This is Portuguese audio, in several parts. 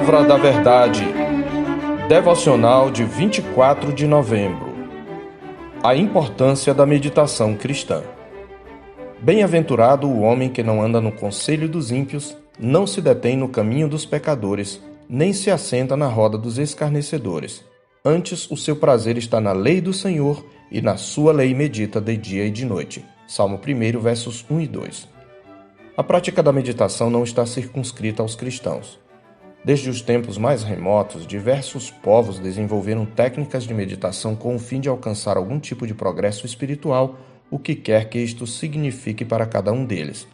Palavra da Verdade. Devocional de 24 de novembro. A importância da meditação cristã. Bem-aventurado o homem que não anda no conselho dos ímpios, não se detém no caminho dos pecadores, nem se assenta na roda dos escarnecedores. Antes, o seu prazer está na lei do Senhor, e na sua lei medita de dia e de noite. Salmo 1, versos 1 e 2. A prática da meditação não está circunscrita aos cristãos. Desde os tempos mais remotos, diversos povos desenvolveram técnicas de meditação com o fim de alcançar algum tipo de progresso espiritual, o que quer que isto signifique para cada um deles.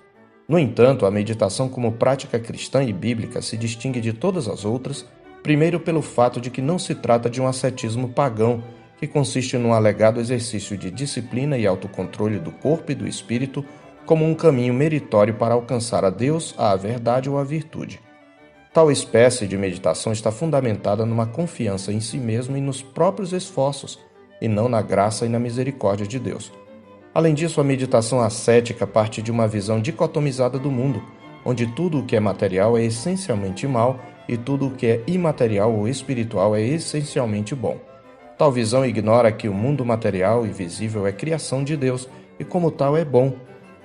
No entanto, a meditação como prática cristã e bíblica se distingue de todas as outras, primeiro pelo fato de que não se trata de um ascetismo pagão, que consiste num alegado exercício de disciplina e autocontrole do corpo e do espírito como um caminho meritório para alcançar a Deus, a verdade ou a virtude. Tal espécie de meditação está fundamentada numa confiança em si mesmo e nos próprios esforços, e não na graça e na misericórdia de Deus. Além disso, a meditação ascética parte de uma visão dicotomizada do mundo, onde tudo o que é material é essencialmente mal e tudo o que é imaterial ou espiritual é essencialmente bom. Tal visão ignora que o mundo material e visível é criação de Deus e, como tal, é bom.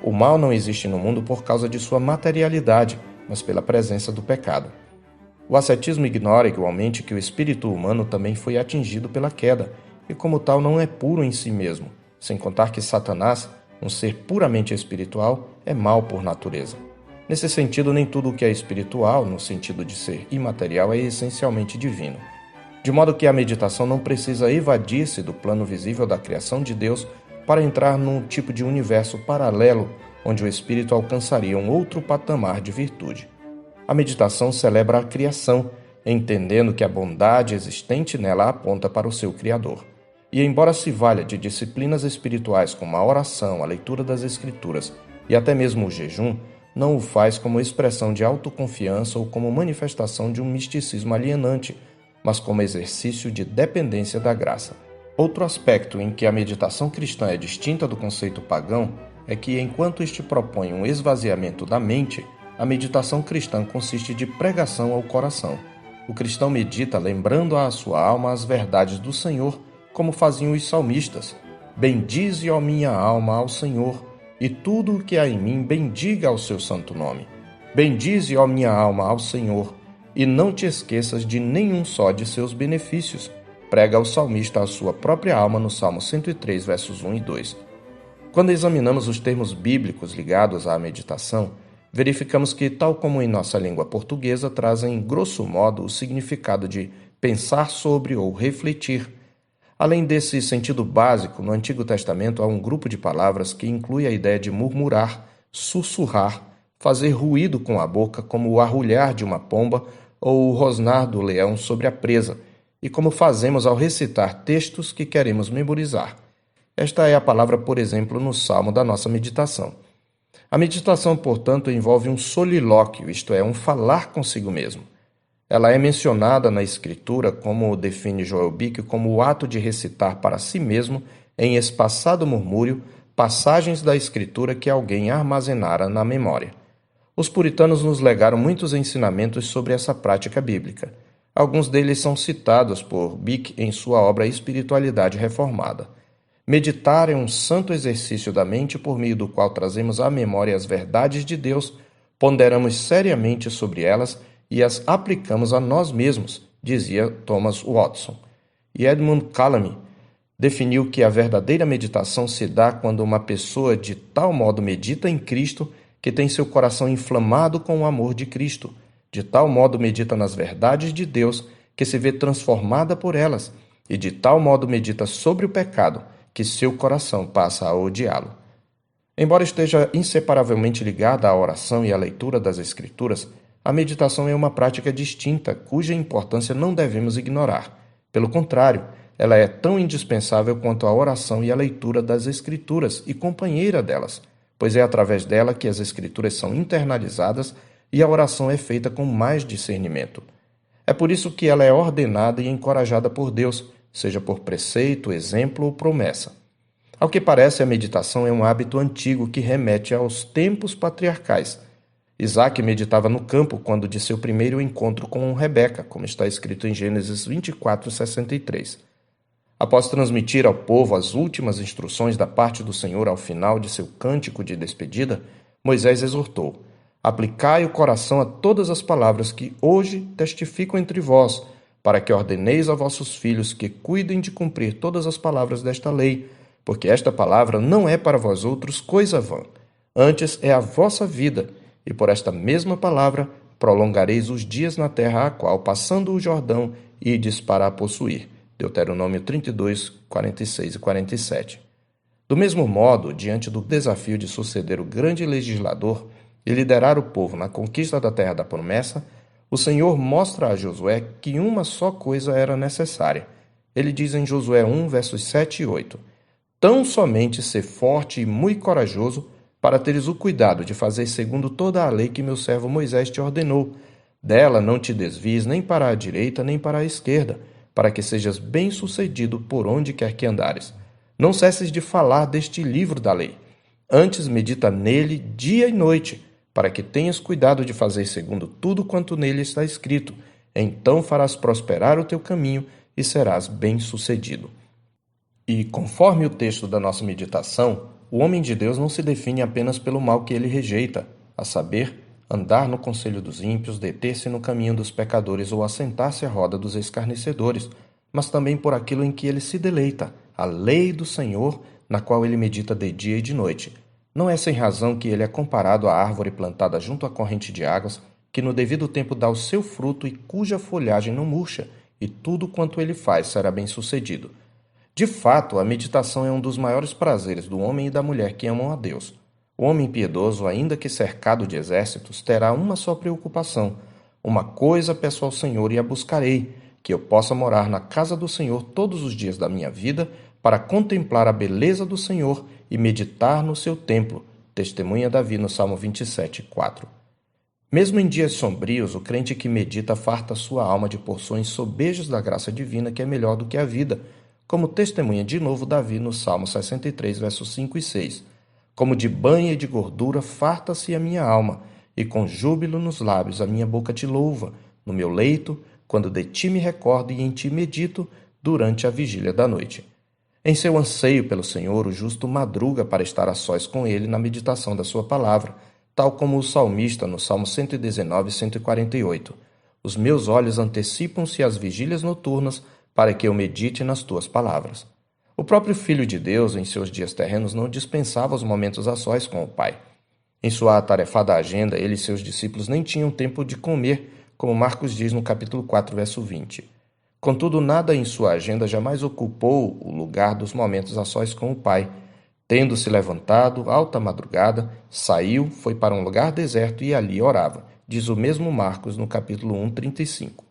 O mal não existe no mundo por causa de sua materialidade, mas pela presença do pecado. O ascetismo ignora igualmente que o espírito humano também foi atingido pela queda, e como tal não é puro em si mesmo, sem contar que Satanás, um ser puramente espiritual, é mau por natureza. Nesse sentido, nem tudo o que é espiritual, no sentido de ser imaterial, é essencialmente divino. De modo que a meditação não precisa evadir-se do plano visível da criação de Deus para entrar num tipo de universo paralelo, onde o espírito alcançaria um outro patamar de virtude. A meditação celebra a criação, entendendo que a bondade existente nela aponta para o seu Criador. E embora se valha de disciplinas espirituais como a oração, a leitura das Escrituras e até mesmo o jejum, não o faz como expressão de autoconfiança ou como manifestação de um misticismo alienante, mas como exercício de dependência da graça. Outro aspecto em que a meditação cristã é distinta do conceito pagão é que, enquanto este propõe um esvaziamento da mente, a meditação cristã consiste de pregação ao coração. O cristão medita lembrando à sua alma as verdades do Senhor, como faziam os salmistas. Bendize, ó minha alma, ao Senhor, e tudo o que há em mim bendiga ao seu santo nome. Bendize, ó minha alma, ao Senhor, e não te esqueças de nenhum só de seus benefícios. Prega o salmista a sua própria alma no Salmo 103, versos 1 e 2. Quando examinamos os termos bíblicos ligados à meditação, verificamos que, tal como em nossa língua portuguesa, trazem, grosso modo, o significado de pensar sobre ou refletir. Além desse sentido básico, no Antigo Testamento há um grupo de palavras que inclui a ideia de murmurar, sussurrar, fazer ruído com a boca, como o arrulhar de uma pomba ou o rosnar do leão sobre a presa, e como fazemos ao recitar textos que queremos memorizar. Esta é a palavra, por exemplo, no salmo da nossa meditação. A meditação, portanto, envolve um solilóquio, isto é, um falar consigo mesmo. Ela é mencionada na Escritura, como define Joel Bick, como o ato de recitar para si mesmo, em espaçado murmúrio, passagens da Escritura que alguém armazenara na memória. Os puritanos nos legaram muitos ensinamentos sobre essa prática bíblica. Alguns deles são citados por Bick em sua obra Espiritualidade Reformada. Meditar é um santo exercício da mente por meio do qual trazemos à memória as verdades de Deus, ponderamos seriamente sobre elas e as aplicamos a nós mesmos, dizia Thomas Watson. E Edmund Calamy definiu que a verdadeira meditação se dá quando uma pessoa de tal modo medita em Cristo que tem seu coração inflamado com o amor de Cristo, de tal modo medita nas verdades de Deus que se vê transformada por elas, e de tal modo medita sobre o pecado que seu coração passa a odiá-lo. Embora esteja inseparavelmente ligada à oração e à leitura das Escrituras, a meditação é uma prática distinta, cuja importância não devemos ignorar. Pelo contrário, ela é tão indispensável quanto a oração e a leitura das Escrituras e companheira delas, pois é através dela que as Escrituras são internalizadas e a oração é feita com mais discernimento. É por isso que ela é ordenada e encorajada por Deus, seja por preceito, exemplo ou promessa. Ao que parece, a meditação é um hábito antigo que remete aos tempos patriarcais. Isaac meditava no campo quando de seu primeiro encontro com Rebeca, como está escrito em Gênesis 24:63. Após transmitir ao povo as últimas instruções da parte do Senhor ao final de seu cântico de despedida, Moisés exortou: aplicai o coração a todas as palavras que hoje testifico entre vós, para que ordeneis a vossos filhos que cuidem de cumprir todas as palavras desta lei, porque esta palavra não é para vós outros coisa vã, antes é a vossa vida, e por esta mesma palavra prolongareis os dias na terra a qual, passando o Jordão, ides para a possuir. Deuteronômio 32, 46 e 47. Do mesmo modo, diante do desafio de suceder o grande legislador e liderar o povo na conquista da terra da promessa, o Senhor mostra a Josué que uma só coisa era necessária. Ele diz em Josué 1, versos 7 e 8: tão somente ser forte e muito corajoso, para teres o cuidado de fazer segundo toda a lei que meu servo Moisés te ordenou. Dela não te desvies nem para a direita nem para a esquerda, para que sejas bem-sucedido por onde quer que andares. Não cesses de falar deste livro da lei. Antes medita nele dia e noite, para que tenhas cuidado de fazer segundo tudo quanto nele está escrito. Então farás prosperar o teu caminho e serás bem-sucedido. E, conforme o texto da nossa meditação, o homem de Deus não se define apenas pelo mal que ele rejeita, a saber, andar no conselho dos ímpios, deter-se no caminho dos pecadores ou assentar-se à roda dos escarnecedores, mas também por aquilo em que ele se deleita, a lei do Senhor, na qual ele medita de dia e de noite. Não é sem razão que ele é comparado à árvore plantada junto à corrente de águas, que no devido tempo dá o seu fruto e cuja folhagem não murcha, e tudo quanto ele faz será bem-sucedido. De fato, a meditação é um dos maiores prazeres do homem e da mulher que amam a Deus. O homem piedoso, ainda que cercado de exércitos, terá uma só preocupação: uma coisa peço ao Senhor e a buscarei, que eu possa morar na casa do Senhor todos os dias da minha vida, para contemplar a beleza do Senhor e meditar no seu templo. Testemunha Davi no Salmo 27, 4. Mesmo em dias sombrios, o crente que medita farta sua alma de porções sobejas da graça divina, que é melhor do que a vida, como testemunha de novo Davi no Salmo 63, versos 5 e 6. Como de banha e de gordura farta-se a minha alma, e com júbilo nos lábios a minha boca te louva, no meu leito, quando de ti me recordo e em ti medito, durante a vigília da noite. Em seu anseio pelo Senhor, o justo madruga para estar a sós com ele na meditação da sua palavra, tal como o salmista no Salmo 119 e 148. Os meus olhos antecipam-se às vigílias noturnas, para que eu medite nas tuas palavras. O próprio Filho de Deus, em seus dias terrenos, não dispensava os momentos a sós com o Pai. Em sua atarefada agenda, ele e seus discípulos nem tinham tempo de comer, como Marcos diz no capítulo 4, verso 20. Contudo, nada em sua agenda jamais ocupou o lugar dos momentos a sós com o Pai. Tendo-se levantado, alta madrugada, saiu, foi para um lugar deserto e ali orava, diz o mesmo Marcos no capítulo 1, 35.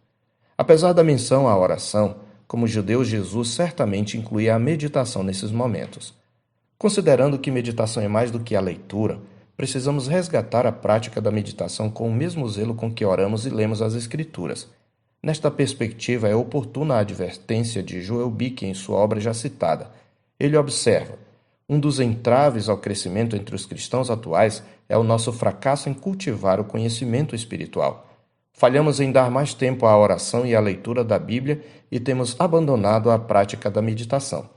Apesar da menção à oração, como judeu, Jesus certamente incluía a meditação nesses momentos. Considerando que meditação é mais do que a leitura, precisamos resgatar a prática da meditação com o mesmo zelo com que oramos e lemos as Escrituras. Nesta perspectiva, é oportuna a advertência de Joel Bick em sua obra já citada. Ele observa: um dos entraves ao crescimento entre os cristãos atuais é o nosso fracasso em cultivar o conhecimento espiritual. Falhamos em dar mais tempo à oração e à leitura da Bíblia e temos abandonado a prática da meditação.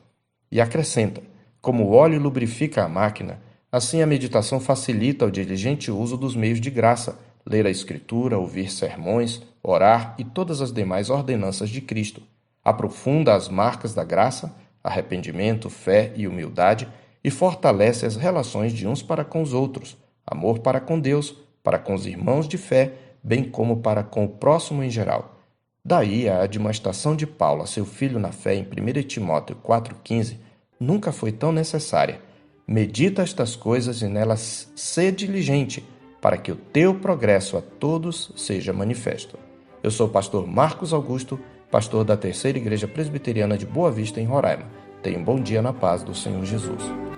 E acrescenta: como o óleo lubrifica a máquina, assim a meditação facilita o diligente uso dos meios de graça, ler a Escritura, ouvir sermões, orar e todas as demais ordenanças de Cristo. Aprofunda as marcas da graça, arrependimento, fé e humildade, e fortalece as relações de uns para com os outros, amor para com Deus, para com os irmãos de fé, bem como para com o próximo em geral. Daí a admoestação de Paulo a seu filho na fé em 1 Timóteo 4,15 nunca foi tão necessária. Medita estas coisas e nelas sê diligente, para que o teu progresso a todos seja manifesto. Eu sou o pastor Marcos Augusto, pastor da Terceira Igreja Presbiteriana de Boa Vista, em Roraima. Tenha um bom dia na paz do Senhor Jesus.